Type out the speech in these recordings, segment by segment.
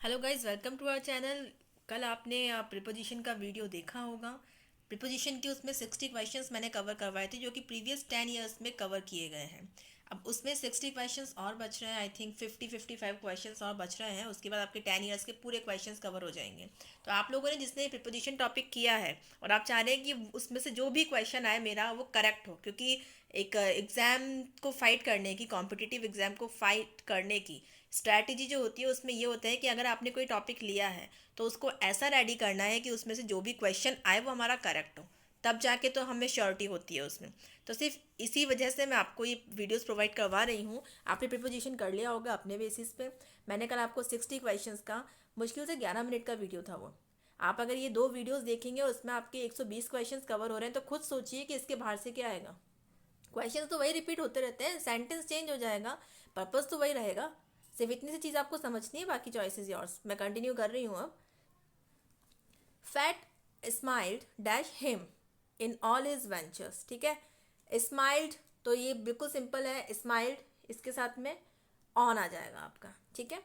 Hello guys, welcome to our channel. कल आपने preposition का वीडियो देखा होगा। प्रिपोजिशन के उसमें 60 क्वेश्चंस मैंने कवर करवाए थे जो कि प्रीवियस 10 ईयर्स में कवर किए गए हैं। अब उसमें 60 क्वेश्चंस और बच रहे हैं। आई थिंक 55 क्वेश्चंस और बच रहे हैं। उसके बाद आपके 10 ईयर्स के पूरे क्वेश्चंस कवर हो जाएंगे। तो आप लोगों ने जिसने प्रिपोजिशन टॉपिक किया है और आप चाह रहे हैं कि उसमें से जो भी क्वेश्चन आए मेरा वो करेक्ट हो, क्योंकि एक एग्ज़ाम को फाइट करने की, कॉम्पिटिटिव एग्ज़ाम को फाइट करने की स्ट्रैटेजी जो होती है उसमें ये होता है कि अगर आपने कोई टॉपिक लिया है तो उसको ऐसा रेडी करना है कि उसमें से जो भी क्वेश्चन आए वो हमारा करेक्ट हो, तब जाके तो हमें श्योरिटी होती है उसमें। तो सिर्फ इसी वजह से मैं आपको ये वीडियोस प्रोवाइड करवा रही हूँ। आपने प्रिपोजिशन कर लिया होगा अपने बेसिस पे। मैंने कल आपको 60 क्वेश्चंस का मुश्किल से 11 मिनट का वीडियो था वो। आप अगर ये दो वीडियोस देखेंगे और उसमें आपके 120 क्वेश्चंस कवर हो रहे हैं तो खुद सोचिए कि इसके बाहर से क्या आएगा। क्वेश्चंस तो वही रिपीट होते रहते हैं, सेंटेंस चेंज हो जाएगा, पर्पस तो वही रहेगा। सिर्फ इतनी सी चीज़ आपको समझनी है, बाकी चॉइस इज योर्स। मैं कंटिन्यू कर रही हूँ अब। Fat smiled dash him in all his ventures. ठीक है, स्माइल्ड तो ये बिल्कुल सिंपल है। स्माइल्ड इसके साथ में ऑन आ जाएगा आपका। ठीक है,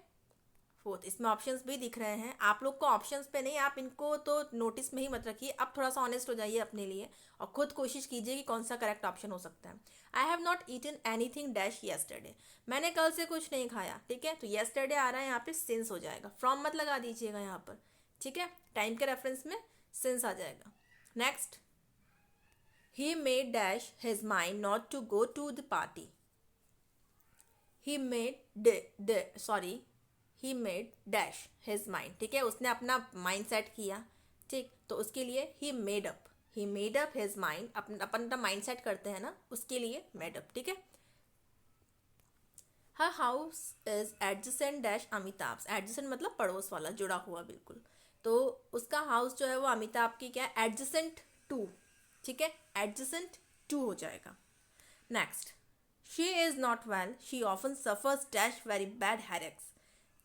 फोर्थ इसमें ऑप्शंस भी दिख रहे हैं। आप लोग को ऑप्शंस पे नहीं, आप इनको तो नोटिस में ही मत रखिए। आप थोड़ा सा ऑनेस्ट हो जाइए अपने लिए और खुद कोशिश कीजिए कि कौन सा करेक्ट ऑप्शन हो सकता है। I have not eaten anything dash yesterday. मैंने कल से कुछ नहीं खाया। ठीक है, तो येस्टरडे आ रहा है यहाँ पे, सिंस हो जाएगा। फ्रॉम मत लगा दीजिएगा यहाँ पर। ठीक है, टाइम के रेफरेंस में सिंस आ जाएगा। Next, he made dash his mind not to go to the party. He made sorry, he made dash his mind. ठीक है, उसने अपना माइंड सेट किया। ठीक, तो उसके लिए ही मेड अप हिज माइंड। अपन अपना माइंड सेट करते हैं ना, उसके लिए मेड अप। ठीक है, her house is adjacent dash Amitabh. Adjacent मतलब पड़ोस वाला, जुड़ा हुआ बिल्कुल। तो उसका हाउस जो है वो अमिताभ की क्या है, एडजेसेंट टू। ठीक है, एडजेसेंट टू हो जाएगा। Next, she is not well, she often suffers dash very bad headaches.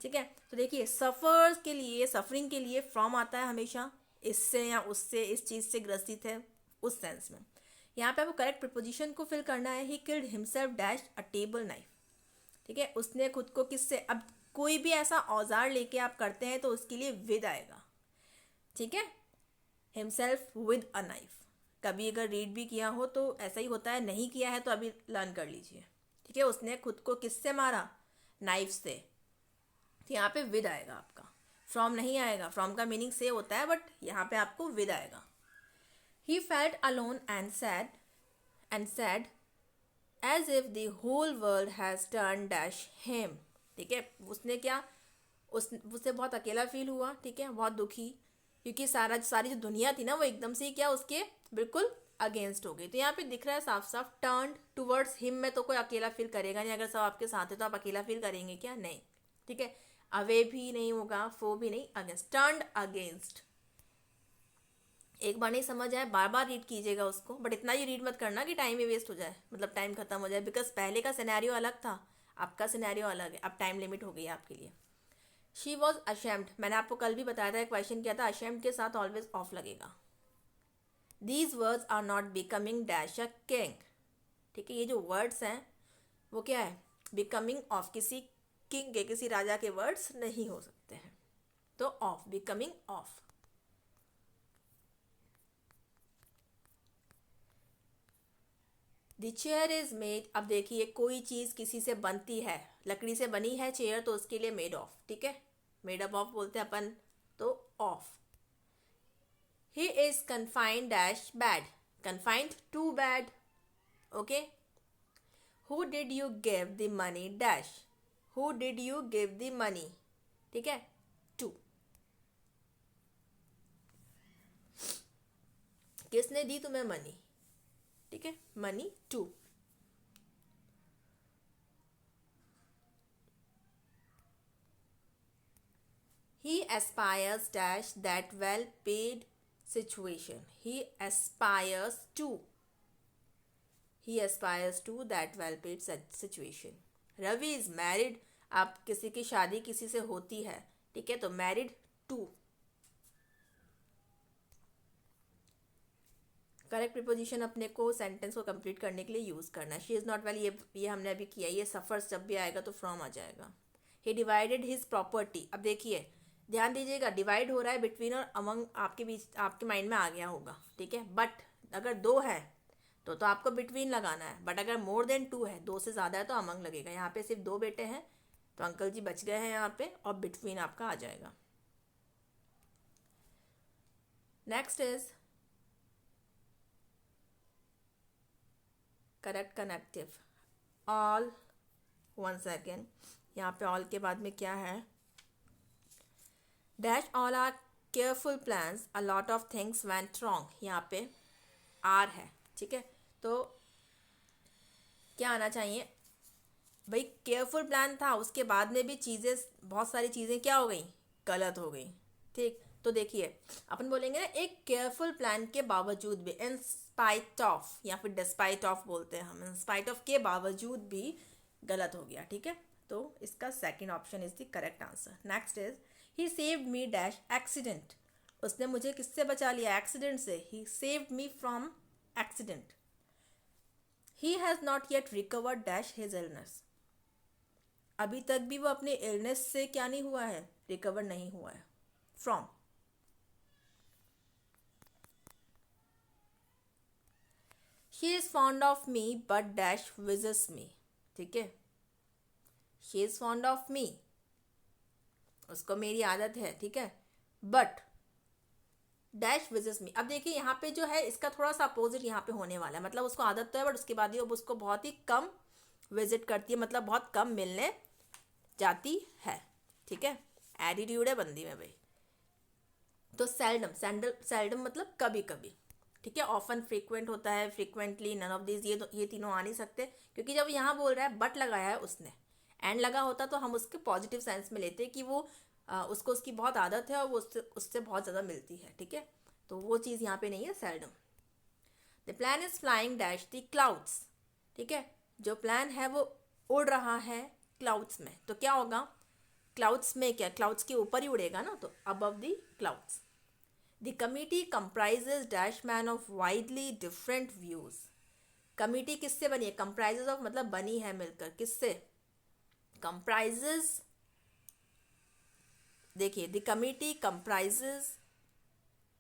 ठीक है, तो देखिए सफ़र्स के लिए, सफरिंग के लिए फ्रॉम आता है हमेशा, इससे या उससे, इस चीज़ से ग्रसित है, उस सेंस में। यहाँ पे आपको करेक्ट प्रिपोजिशन को फिल करना है। He killed himself dash a table knife. ठीक है, उसने खुद को किससे, अब कोई भी ऐसा औजार लेके आप करते हैं तो उसके लिए विद आएगा। ठीक है, हिमसेल्फ विद अ नाइफ। कभी अगर रीड भी किया हो तो ऐसा ही होता है, नहीं किया है तो अभी लर्न कर लीजिए। ठीक है, उसने खुद को किससे मारा, नाइफ से। तो यहाँ पे विद आएगा आपका, फ्रॉम नहीं आएगा। फ्रॉम का मीनिंग से होता है, बट यहाँ पे आपको विद आएगा। He felt alone and sad as if the whole world has turn dash him. ठीक है, उसने क्या, उससे बहुत अकेला फील हुआ। ठीक है, बहुत दुखी, क्योंकि सारी जो दुनिया थी ना वो एकदम से ही क्या, उसके बिल्कुल अगेंस्ट हो गई। तो यहाँ पे दिख रहा है साफ साफ, टर्न टूवर्ड्स हिम में तो कोई अकेला फील करेगा नहीं। अगर सब आपके साथ है तो आप अकेला फील करेंगे क्या, नहीं। ठीक है, अवे भी नहीं होगा, फो भी नहीं, अगेंस्ट, टर्न अगेंस्ट। एक बार नहीं समझ आए बार बार रीड कीजिएगा उसको, बट इतना ही रीड मत करना कि टाइम ही वेस्ट हो जाए, मतलब टाइम खत्म हो जाए। बिकॉज पहले का सिनेरियो अलग था, आपका सिनेरियो अलग है। अब टाइम लिमिट हो गई है आपके लिए। शी वॉज अशेम्ड, मैंने आपको कल भी बताया था, एक क्वेश्चन किया था, अशेम्ड के साथ ऑलवेज ऑफ लगेगा। These words are not becoming dash a king. ठीक है, ये जो वर्ड्स हैं वो क्या है, बिकमिंग ऑफ, किसी किंग के, किसी राजा के वर्ड्स नहीं हो सकते हैं। तो of, becoming of. The chair is made, अब देखिए कोई चीज़ किसी से बनती है, लकड़ी से बनी है चेयर, तो उसके लिए मेड ऑफ। ठीक है, मेड अप ऑफ बोलते हैं अपन, तो of. He is confined dash bad, confined to bad. Okay, who did you give the money dash, who did you give the money. ठीक है, टू, किसने दी तुम्हें मनी। ठीक है, money to. He aspires dash that well paid situation. He aspires to that well paid situation. Ravi is married. आप किसी की शादी किसी से होती है, ठीक है, तो मैरिड टू। करेक्ट प्रिपोजिशन अपने को सेंटेंस को कंप्लीट करने के लिए यूज़ करना है। शी इज़ नॉट वेल, ये हमने अभी किया। ये सफ़र्स जब भी आएगा तो फ्रॉम आ जाएगा। ही डिवाइडेड हिज प्रॉपर्टी, अब देखिए ध्यान दीजिएगा, डिवाइड हो रहा है बिटवीन और अमंग, आपके बीच आपके माइंड में आ गया होगा, ठीक है। बट अगर दो है तो आपको बिटवीन लगाना है, बट अगर मोर देन टू है, दो से ज़्यादा है तो अमंग लगेगा। यहाँ पे सिर्फ दो बेटे हैं तो अंकल जी बच गए हैं यहाँ पे, और बिटवीन आपका आ जाएगा। Next is correct connective, all. One second, यहाँ पे ऑल के बाद में क्या है, dash all are careful plans a lot of things went wrong, यहाँ पे आर है, ठीक है। तो क्या आना चाहिए भाई, केयरफुल प्लान था, उसके बाद में भी चीज़ें, बहुत सारी चीज़ें क्या हो गई, गलत हो गई, ठीक। तो देखिए अपन बोलेंगे ना, एक केयरफुल प्लान के बावजूद भी, इन स्पाइट ऑफ, या फिर डिस्पाइट ऑफ बोलते हैं हम, इन स्पाइट ऑफ के बावजूद भी गलत हो गया, ठीक है। तो इसका second option is the correct answer. Next is he saved me dash accident, उसने मुझे किससे बचा लिया, एक्सीडेंट से। He saved me from accident. He has not yet recovered dash his illness, अभी तक भी वो अपने इलनेस से क्या नहीं हुआ है, रिकवर नहीं हुआ है, from. She is fond of me but dash wishes me, ठीक है। She is fond of me, उसको मेरी आदत है, ठीक है, बट डैश विजेस मी। अब देखिए यहाँ पे जो है इसका थोड़ा सा अपोजिट यहाँ पे होने वाला है, मतलब उसको आदत तो है बट उसके बाद भी अब उसको बहुत ही कम विजिट करती है, मतलब बहुत कम मिलने जाती है, ठीक है। एटीट्यूड है बंदी में भाई। तो सेल्डम, सेल्डम मतलब कभी कभी, ठीक है। ऑफन फ्रीक्वेंट होता है, फ्रीक्वेंटली, नन ऑफ दिस, ये तीनों आ नहीं सकते, क्योंकि जब यहाँ बोल रहा है बट लगाया है उसने, एंड लगा होता तो हम उसके पॉजिटिव सेंस में लेते कि वो उसको उसकी बहुत आदत है और वो उससे उससे बहुत ज़्यादा मिलती है, ठीक है। तो वो चीज़ यहाँ पे नहीं है, seldom. The plan is flying dash the clouds, ठीक है। जो प्लान है वो उड़ रहा है क्लाउड्स में, तो क्या होगा, क्लाउड्स में क्या, क्लाउड्स के ऊपर ही उड़ेगा ना, तो above the clouds. The committee comprises dash man of widely different views, committee किससे बनी है, कंप्राइजेज ऑफ मतलब बनी है मिलकर, किससे, कंप्राइजेज, देखिए the committee comprises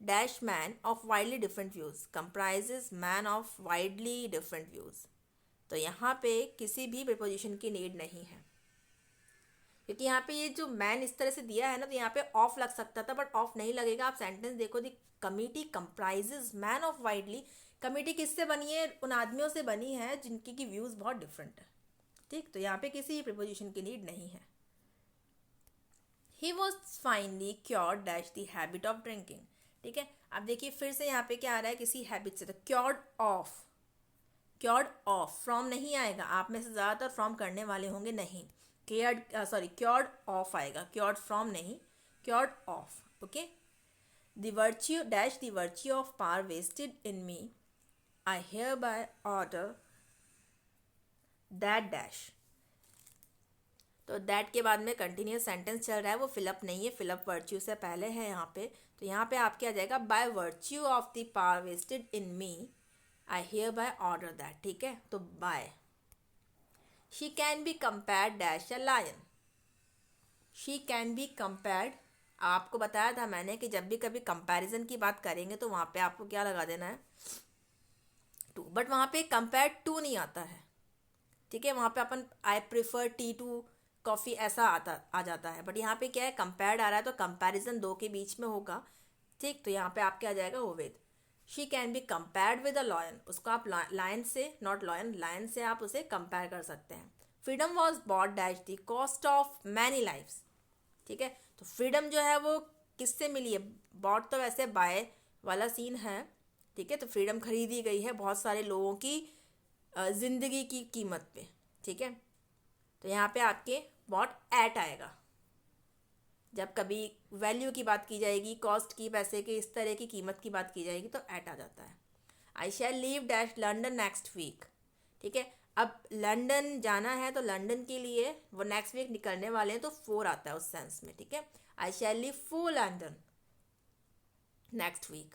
dash man of widely different views, comprises man of widely different views. तो यहाँ पे किसी भी प्रीपोजिशन की नीड नहीं है, क्योंकि यहाँ पे ये जो मैन इस तरह से दिया है ना, तो यहाँ पे ऑफ लग सकता था बट ऑफ नहीं लगेगा। आप सेंटेंस देखो, the committee comprises man of widely, committee किससे बनी है, उन आदमियों से बनी है जिनकी की व्यूज बहुत डिफरेंट है, ठीक। तो यहाँ पे किसी प्रीपोजिशन की नीड नहीं है। He was finally cured dash the habit of drinking, ठीक है। अब देखिए फिर से यहाँ पे क्या आ रहा है, किसी हैबिट से, तो cured of, cured of, from नहीं आएगा। आप में से ज़्यादातर फ्रॉम करने वाले होंगे, नहीं, क्योर्ड ऑफ आएगा, क्योर्ड फ्रॉम नहीं, cured of, okay. The virtue dash the virtue of power vested in me, I hereby order that dash. तो दैट के बाद में कंटिन्यूस सेंटेंस चल रहा है, वो फिलअप नहीं है, फिलअप वर्च्यू से पहले है यहाँ पे। तो यहाँ पे आप क्या आ जाएगा, by virtue of the power vested in me I hereby order that, ठीक है। तो by, she can be compared dash a lion, she can be compared, आपको बताया था मैंने कि जब भी कभी कंपैरिजन की बात करेंगे तो वहाँ पे आपको क्या लगा देना है, टू, बट वहाँ पे कंपेयर्ड टू नहीं आता है, ठीक है। वहाँ पे अपन I prefer tea to coffee ऐसा आ जाता है, बट यहाँ पे क्या है, कंपेयर्ड आ रहा है, तो कंपैरिजन दो के बीच में होगा, ठीक। तो यहाँ पे आप क्या आ जाएगा, वो with. She can be compared with a lion, उसको आप लायन से, नॉट लॉयन, लायन से आप उसे कंपेयर कर सकते हैं। Freedom was bought dash the cost of many lifes, ठीक है। तो फ्रीडम जो है वो किससे मिली है, बॉट तो वैसे बाय वाला सीन है, ठीक है। तो फ्रीडम खरीदी गई है बहुत सारे लोगों की ज़िंदगी की कीमत पे, ठीक है। तो यहाँ पे आपके बॉट एट आएगा, जब कभी वैल्यू की बात की जाएगी, कॉस्ट की, पैसे की, इस तरह की कीमत की बात की जाएगी तो एट आ जाता है। I shall leave dash London next week, ठीक है। अब लंदन जाना है तो लंदन के लिए वो नेक्स्ट वीक निकलने वाले हैं, तो 4 आता है उस सेंस में, ठीक है। I shall leave for London next week.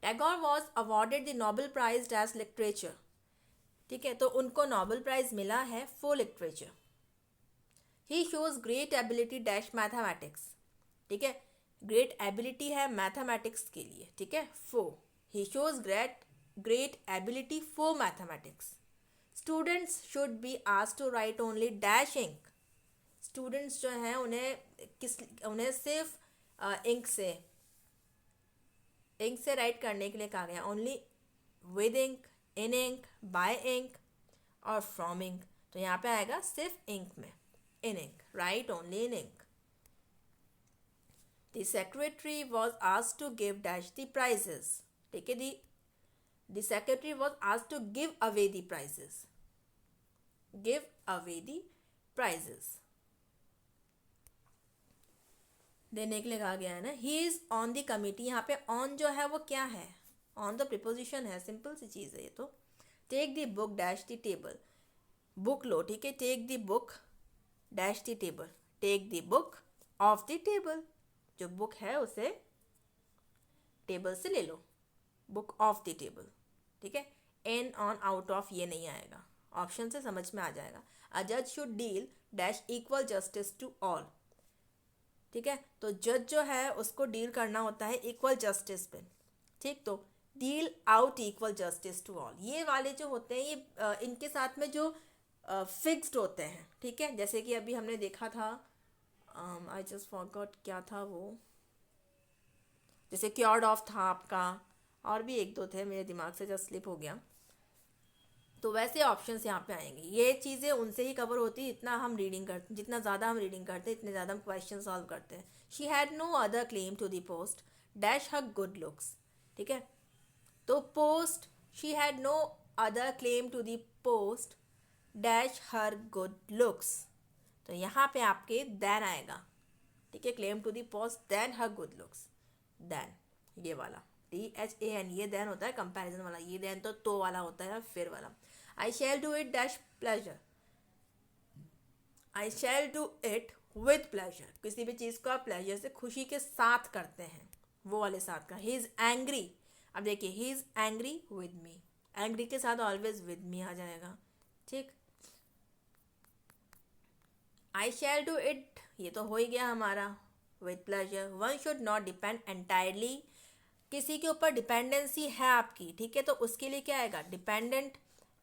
Tagore was awarded the Nobel prize as literature, ठीक है। तो उनको नोबेल प्राइज मिला है for literature. He shows great ability dash mathematics, ठीक है, ग्रेट एबिलिटी है मैथमेटिक्स के लिए, ठीक है, he shows great ability for mathematics. Students should be asked to write only dash ink, students जो हैं उन्हें सिर्फ इंक से राइट करने के लिए कहा गया, only with ink, in ink, by ink और फ्रॉम इंक। तो यहाँ पे आएगा सिर्फ इंक में, in ink, right only in ink. The secretary was asked to give dash the prizes, ठीक है, the secretary was asked to give away the prizes, give away the prizes, देने के लिए कहा गया है ना। He is on the committee, यहाँ पे ऑन जो है वो क्या है, ऑन द प्रिपोजिशन है, सिंपल सी चीज़ है ये तो। Take the book dash the table, book लो, ठीक है, take the book dash the table, take the book off the table, जो बुक है उसे टेबल से ले लो, बुक ऑफ द टेबल, ठीक है। इन, ऑन, आउट ऑफ ये नहीं आएगा, ऑप्शन से समझ में आ जाएगा। अ जज should deal dash equal justice to all, ठीक है, तो जज जो है उसको डील करना होता है इक्वल जस्टिस पे, ठीक, तो deal out equal justice to all, ये वाले जो होते हैं ये इनके साथ में जो फिक्स्ड होते हैं, ठीक है, जैसे कि अभी हमने देखा था, आई जस्ट फॉरगॉट क्या था वो, जैसे क्योर्ड ऑफ था आपका, और भी एक दो थे मेरे दिमाग से जस्ट स्लिप हो गया, तो वैसे ऑप्शंस यहाँ पे आएंगे। ये चीज़ें उनसे ही कवर होती है इतना हम रीडिंग करते, जितना ज़्यादा हम रीडिंग करते हैं इतने ज़्यादा हम क्वेश्चन सॉल्व करते हैं। She had no other claim to the post dash her good looks, ठीक है, तो post, she had no other claim to the post dash her good looks, तो यहाँ पे आपके देन आएगा, ठीक है, claim to the post then her good looks, then ये वाला DHAN ये देन होता है कंपैरिजन वाला, ये देन तो वाला होता है फिर वाला। I shall do it dash pleasure, I shall do it with pleasure, किसी भी चीज़ को आप प्लेजर से, खुशी के साथ करते हैं, वो वाले साथ का। ही इज़ एंग्री, अब देखिए he is angry with me, angry के साथ ऑलवेज विद मी आ जाएगा, ठीक। आई शैल डू इट, ये तो हो ही गया हमारा, with pleasure. One should not depend entirely, किसी के ऊपर डिपेंडेंसी है आपकी, ठीक है, तो उसके लिए क्या आएगा, डिपेंडेंट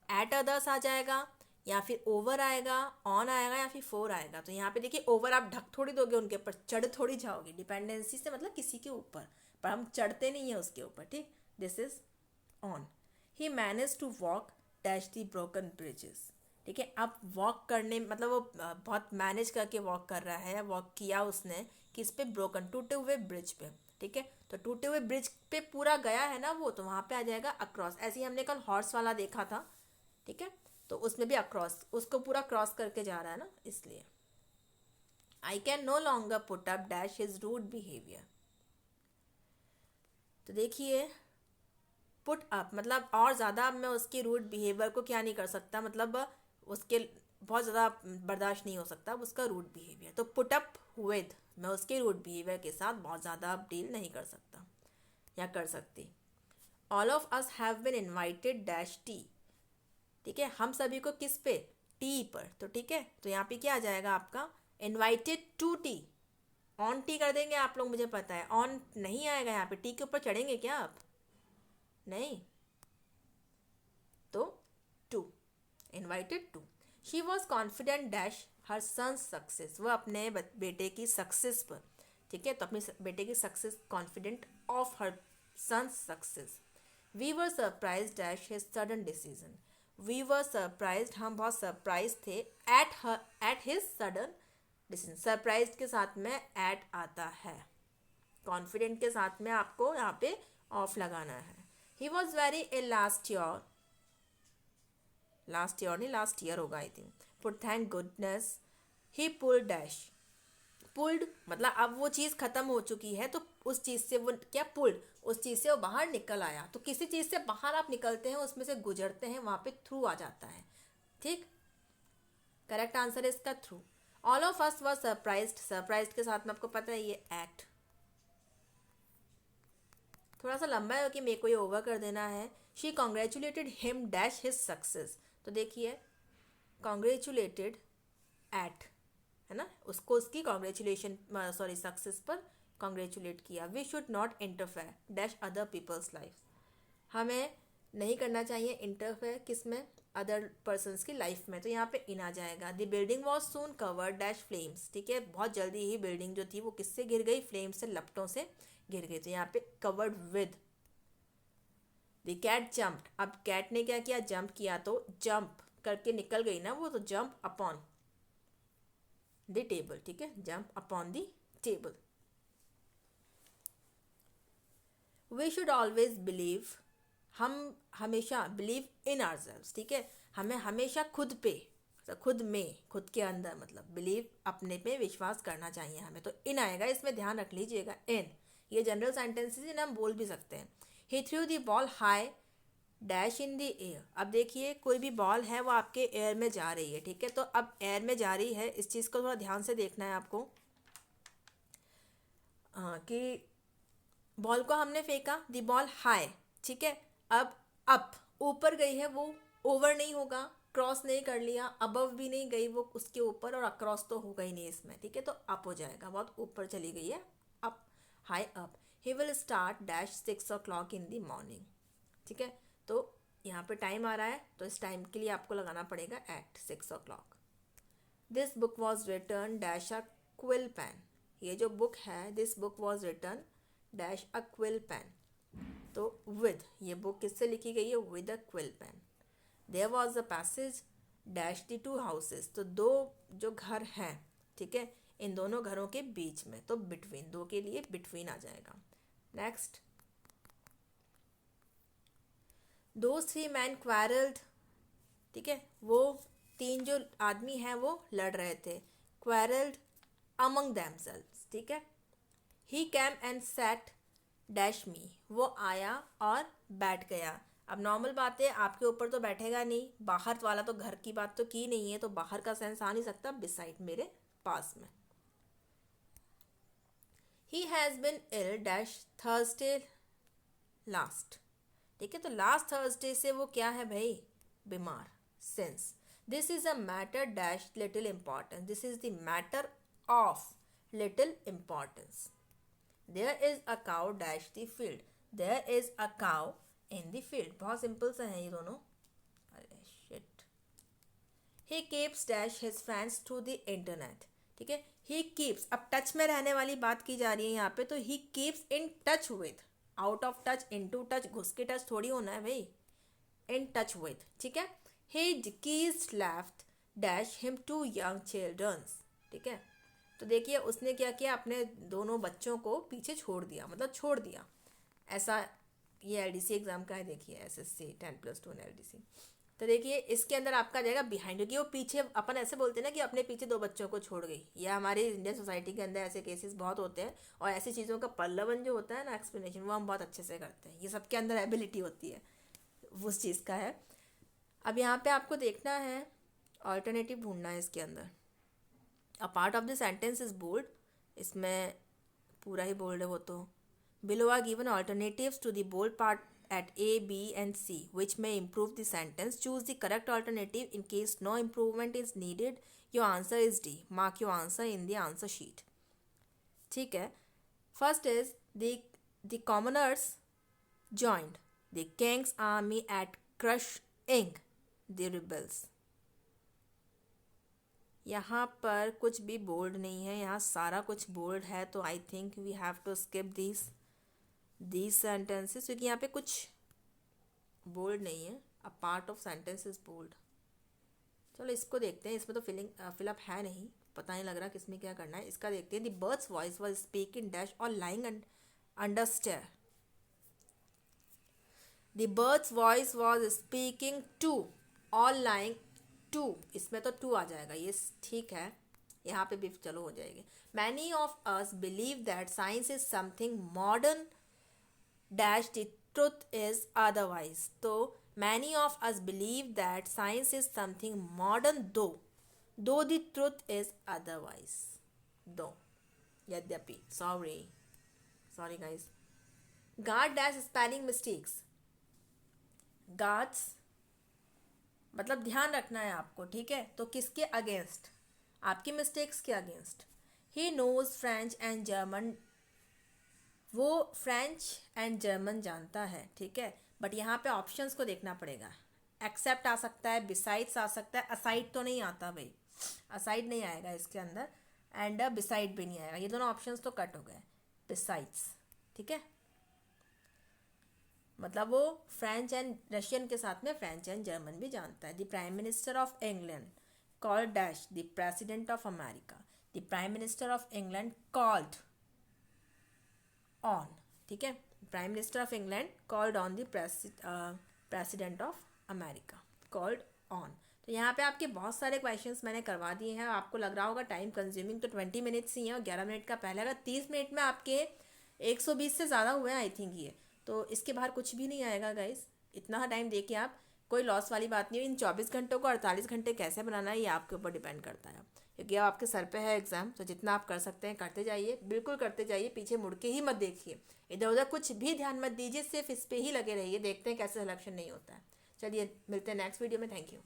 एट अदर्स आ जाएगा, या फिर ओवर आएगा, ऑन आएगा, या फिर फोर आएगा। तो यहाँ पे देखिए ओवर आप ढक थोड़ी दोगे उनके ऊपर, चढ़ थोड़ी जाओगे, डिपेंडेंसी से मतलब किसी के ऊपर, पर हम चढ़ते नहीं है उसके ऊपर, ठीक, this is on. He manage to walk dash the broken bridges, ठीक है, अब वॉक करने मतलब वो बहुत मैनेज करके वॉक कर रहा है, वॉक किया उसने किस पे, ब्रोकन, टूटे हुए ब्रिज पे, ठीक है, तो टूटे हुए ब्रिज पे पूरा गया है ना वो, तो वहाँ पे आ जाएगा अक्रॉस। ऐसे ही हमने कल हॉर्स वाला देखा था, ठीक है, तो उसमें भी अक्रॉस, उसको पूरा क्रॉस करके जा रहा है ना, इसलिए। I can no longer put up dash his rude behaviour, तो देखिए पुट अप मतलब और ज़्यादा अब मैं उसके रूड बिहेवियर को क्या नहीं कर सकता, मतलब उसके बहुत ज़्यादा बर्दाश्त नहीं हो सकता अब उसका रूड बिहेवियर, तो पुट अप विद, मैं उसके रूड बिहेवियर के साथ बहुत ज़्यादा अब डील नहीं कर सकता या कर सकती। All of us have been invited dash T, ठीक है, हम सभी को किस पे, टी पर, तो ठीक है, तो यहाँ पे क्या आ जाएगा आपका, invited to tea, on tea कर देंगे आप लोग, मुझे पता है, ऑन नहीं आएगा यहाँ पे, टी के ऊपर चढ़ेंगे क्या आप, नहीं, तो to, invited to. She was confident dash her son's success, वह अपने बेटे की सक्सेस पर, ठीक है, तो अपने बेटे की success, confident of her son's success. We were surprise dash his sudden decision, we were surprise, हम बहुत सरप्राइज थे, at his sudden decision, surprise के साथ में एट आता है, कॉन्फिडेंट के साथ में आपको यहाँ पे ऑफ लगाना है। He was very ill last year, last year नहीं लास्ट ईयर होगा I think, but thank goodness he pulled dash, pulled मतलब अब वो चीज़ ख़त्म हो चुकी है, तो उस चीज़ से वो क्या, पुल्ड, उस चीज़ से वो बाहर निकल आया, तो किसी चीज़ से बाहर आप निकलते हैं, उसमें से गुजरते हैं, वहाँ पे थ्रू आ जाता है, ठीक, करेक्ट आंसर है इसका through. All of us were surprised, surprised के साथ में आपको पता है ये एट, थोड़ा सा लंबा है कि मेरे को ये ओवर कर देना है। She congratulated him dash his success, तो देखिए कॉन्ग्रेचुलेटेड एट, है ना, उसको उसकी कॉन्ग्रेचुलेशन सॉरी सक्सेस पर कॉन्ग्रेचुलेट किया। We should not interfere dash other people's life, हमें नहीं करना चाहिए इंटरफेयर किस में, अदर पर्सनस की लाइफ में। तो यहाँ पे इन आ जाएगा। The building was soon covered dash flames, ठीक है, बहुत जल्दी ही बिल्डिंग जो थी वो किससे गिर गई, फ्लेम से, लपटों से गिर गई। तो यहाँ पे covered with. The cat jumped, अब कैट ने क्या किया, जंप किया, तो जंप करके निकल गई ना वो, तो जंप अपॉन द टेबल, ठीक है, jump upon the table. We should always believe, हम हमेशा बिलीव इन आवरसेल्व्स, ठीक है, हमें हमेशा खुद पे, खुद में, खुद के अंदर, मतलब बिलीव अपने पे विश्वास करना चाहिए हमें। तो इन आएगा, इसमें ध्यान रख लीजिएगा इन, ये जनरल सेंटेंसेस इन्हें हम बोल भी सकते हैं। He threw the ball high dash in the air, अब देखिए कोई भी बॉल है वो आपके एयर में जा रही है, ठीक है, तो अब एयर में जा रही है, इस चीज़ को थोड़ा ध्यान से देखना है आपको। कि बॉल को हमने फेंका, द बॉल हाई, ठीक है, अब अप, ऊपर गई है वो, ओवर नहीं होगा, क्रॉस नहीं कर लिया, अबव भी नहीं गई वो उसके ऊपर, और अक्रॉस तो होगा ही नहीं इसमें, ठीक है, तो अप हो जाएगा, बहुत ऊपर चली गई है, up, high up. He will start dash 6 o'clock in the morning, ठीक है, तो यहाँ पे टाइम आ रहा है, तो इस टाइम के लिए आपको लगाना पड़ेगा at 6 o'clock। This book was return dash a quill pen, ये जो बुक है, this book was return dash a quill pen, तो विद, ये बुक किससे लिखी गई है, with a quill pen. There was a passage dash the two houses, तो दो जो घर हैं, ठीक है, इन दोनों घरों के बीच में, तो बिटवीन, दो के लिए बिटवीन आ जाएगा। नेक्स्ट, दो थ्री मैन क्वारल्ड, ठीक है, वो तीन जो आदमी हैं वो लड़ रहे थे, क्वारल्ड अमंग देमसेल्व्स, ठीक है। ही कैम एंड सैट डैश मी, वो आया और बैठ गया। अब नॉर्मल बात है, आपके ऊपर तो बैठेगा नहीं, बाहर वाला, तो घर की बात तो की नहीं है, तो बाहर का सेंस आ नहीं सकता, बिसाइड, मेरे पास में। He has been ill dash Thursday last, ठीक है, तो लास्ट थर्सडे से वो क्या है भाई, बीमार। Since this is a matter dash little importance, this is the matter of little importance. There is a cow dash the field, there is a cow in the field, बहुत simple सा है ये दोनों। अरे shit. He keeps dash his friends through the internet, ठीक है, he keeps, अब touch में रहने वाली बात की जा रही है यहाँ पे, तो he keeps in touch with, out of touch, into touch, घुस के टच थोड़ी होना है भाई, इन टच विथ, ठीक है। His keys left dash him to young childrens, ठीक है, तो देखिए उसने क्या किया, अपने दोनों बच्चों को पीछे छोड़ दिया, मतलब छोड़ दिया, ऐसा, ये एलडीसी एग्जाम का है, देखिए एसएससी 10+2 एलडीसी। तो देखिए इसके अंदर आपका जाएगा बिहाइंड, क्योंकि वो पीछे, अपन ऐसे बोलते हैं ना कि अपने पीछे दो बच्चों को छोड़ गई, या हमारी इंडियन सोसाइटी के अंदर ऐसे केसेस बहुत होते हैं, और ऐसी चीज़ों का पल्लवन जो होता है ना, एक्सप्लेनेशन, वो हम बहुत अच्छे से करते हैं, ये सबके अंदर एबिलिटी होती है, उस चीज़ का है। अब यहाँ पे आपको देखना है, ऑल्टरनेटिव ढूंढना है इसके अंदर। A part of the sentence is bold, इसमें पूरा ही बोल्ड है वो तो। Below are given alternatives to the bold part at A, B and C which may improve the sentence. Choose the correct alternative. In case no improvement is needed, your answer is D. Mark your answer in the answer sheet. ठीक है, first is the commoners joined the king's army at crushing the rebels. यहाँ पर कुछ भी bold नहीं है, यहाँ सारा कुछ बोल्ड है, तो I think we have to skip these sentences, क्योंकि यहाँ पे कुछ बोल्ड नहीं है। A part of sentence is bold. चलो इसको देखते हैं, इसमें तो फिलअप है नहीं, पता नहीं लग रहा किसमें क्या करना है। इसका देखते हैं। The bird's voice was speaking dash or lying under stair, the bird's voice was speaking to or lying to, इसमें तो टू आ जाएगा, ये ठीक है, यहाँ पे भी चलो हो जाएगी। Many of us believe that science is something modern dash the truth is otherwise, तो many of us believe that science is something modern though the truth is otherwise, though, यद्यपि, sorry guys। guard dash spelling mistakes, guards मतलब ध्यान रखना है आपको, ठीक है, तो किसके अगेंस्ट, आपकी मिस्टेक्स के against. He knows French and German, वो फ्रेंच एंड जर्मन जानता है, ठीक है। बट यहाँ पे ऑप्शंस को देखना पड़ेगा। एक्सेप्ट आ सकता है, बिसाइड्स आ सकता है, असाइड तो नहीं आता भाई, असाइड नहीं आएगा इसके अंदर, एंड बिसाइड भी नहीं आएगा, ये दोनों ऑप्शंस तो कट हो गए। बिसाइड्स, ठीक है, मतलब वो फ्रेंच एंड रशियन के साथ में फ्रेंच एंड जर्मन भी जानता है। The prime minister of England called dash the president of America, the prime minister of England called on, ठीक है, prime minister of England called on the president of America, called on. तो यहाँ पे आपके बहुत सारे क्वेश्चंस मैंने करवा दिए हैं। आपको लग रहा होगा टाइम कंज्यूमिंग, तो 20 मिनट्स ही है और 11 मिनट का पहले, अगर 30 मिनट में आपके 120 से ज़्यादा हुए हैं आई थिंक ये, तो इसके बाहर कुछ भी नहीं आएगा गाइस। इतना टाइम देखिए आप, कोई लॉस वाली बात नहीं है। इन 24 घंटों को 48 घंटे कैसे बनाना है ये आपके ऊपर डिपेंड करता है, क्योंकि अब आपके सर पे है एग्ज़ाम। तो जितना आप कर सकते हैं करते जाइए, बिल्कुल करते जाइए, पीछे मुड़ के ही मत देखिए, इधर उधर कुछ भी ध्यान मत दीजिए, सिर्फ इस पे ही लगे रहिए। देखते हैं कैसे सिलेक्शन नहीं होता है। चलिए मिलते हैं नेक्स्ट वीडियो में, थैंक यू।